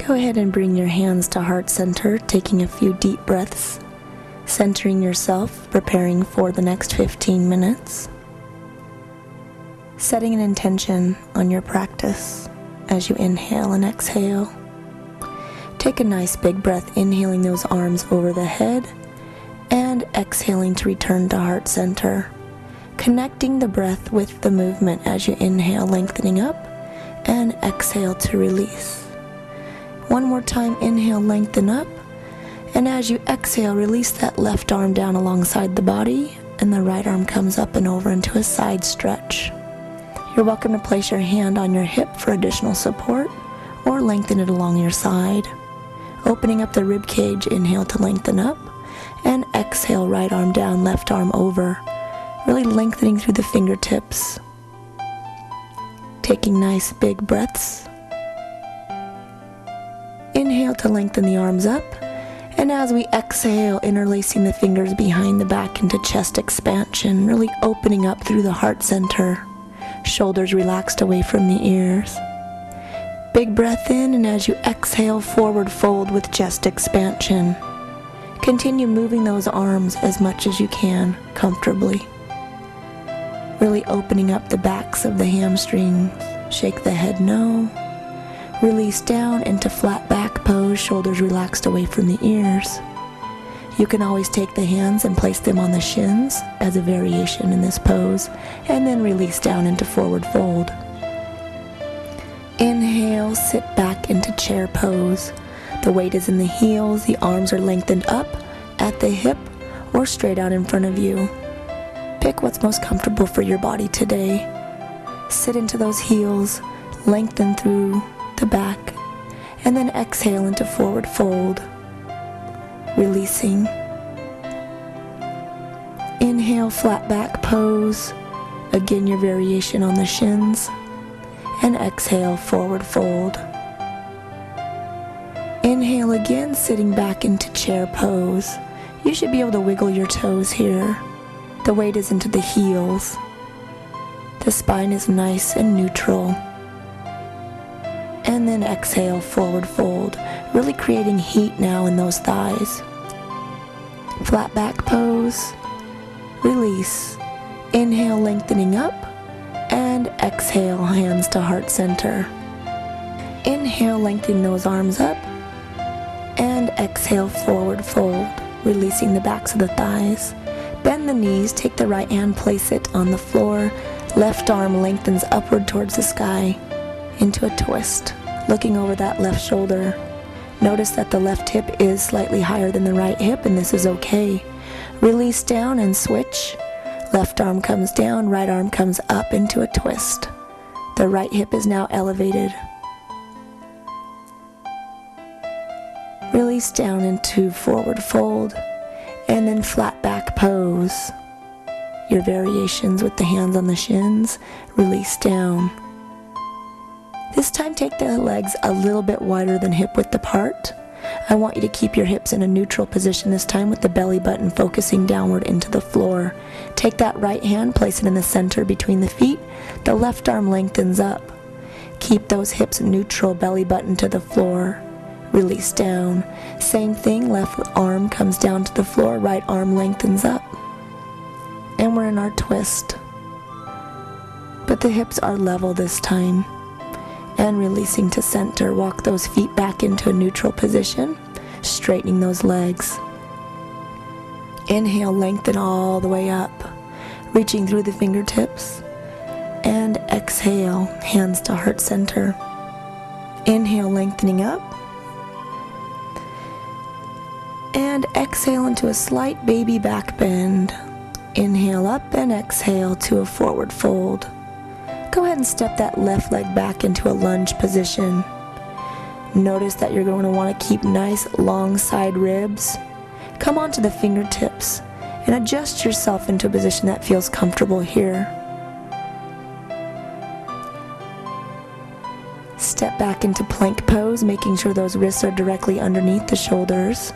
Go ahead and bring your hands to heart center, taking a few deep breaths, centering yourself, preparing for the next 15 minutes. Setting an intention on your practice as you inhale and exhale. Take a nice big breath, inhaling those arms over the head and exhaling to return to heart center. Connecting the breath with the movement as you inhale, lengthening up, and exhale to release. One more time, inhale, lengthen up, and as you exhale, release that left arm down alongside the body, and the right arm comes up and over into a side stretch. You're welcome to place your hand on your hip for additional support, or lengthen it along your side. Opening up the rib cage, inhale to lengthen up, and exhale, right arm down, left arm over, really lengthening through the fingertips. Taking nice big breaths. Inhale to lengthen the arms up, and as we exhale, interlacing the fingers behind the back into chest expansion, really opening up through the heart center. Shoulders relaxed away from the ears. Big breath in, and as you exhale, forward fold with chest expansion. Continue moving those arms as much as you can, comfortably. Really opening up the backs of the hamstrings. Shake the head no. Release down into flat back pose, shoulders relaxed away from the ears. You can always take the hands and place them on the shins as a variation in this pose, and then release down into forward fold. Inhale, sit back into chair pose. The weight is in the heels, the arms are lengthened up at the hip or straight out in front of you. Pick what's most comfortable for your body today. Sit into those heels, lengthen through the back, and then exhale into forward fold. Releasing. Inhale, flat back pose. Again, your variation on the shins. And exhale, forward fold. Inhale again, sitting back into chair pose. You should be able to wiggle your toes here. The weight is into the heels. The spine is nice and neutral. And then exhale, forward fold. Really creating heat now in those thighs. Flat back pose. Release. Inhale, lengthening up. And exhale, hands to heart center. Inhale, lengthening those arms up. And exhale, forward fold. Releasing the backs of the thighs. Bend the knees, take the right hand, place it on the floor. Left arm lengthens upward towards the sky into a twist. Looking over that left shoulder. Notice that the left hip is slightly higher than the right hip, and this is okay. Release down and switch. Left arm comes down, right arm comes up into a twist. The right hip is now elevated. Release down into forward fold, and then flat back pose. Your variations with the hands on the shins, release down. This time take the legs a little bit wider than hip width apart. I want you to keep your hips in a neutral position this time with the belly button focusing downward into the floor. Take that right hand, place it in the center between the feet. The left arm lengthens up. Keep those hips neutral, belly button to the floor. Release down. Same thing, left arm comes down to the floor, right arm lengthens up. And we're in our twist. But the hips are level this time. And releasing to center, walk those feet back into a neutral position, straightening those legs. Inhale, lengthen all the way up, reaching through the fingertips. And exhale, hands to heart center. Inhale, lengthening up. And exhale into a slight baby back bend. Inhale up and exhale to a forward fold. Go ahead and step that left leg back into a lunge position. Notice that you're going to want to keep nice long side ribs. Come onto the fingertips and adjust yourself into a position that feels comfortable here. Step back into plank pose, making sure those wrists are directly underneath the shoulders.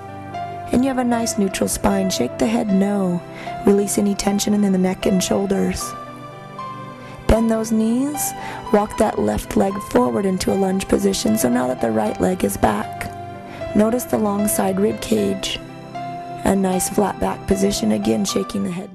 And you have a nice neutral spine. Shake the head no. Release any tension in the neck and shoulders. Bend those knees, walk that left leg forward into a lunge position, so now that the right leg is back. Notice the long side rib cage. A nice flat back position, again shaking the head.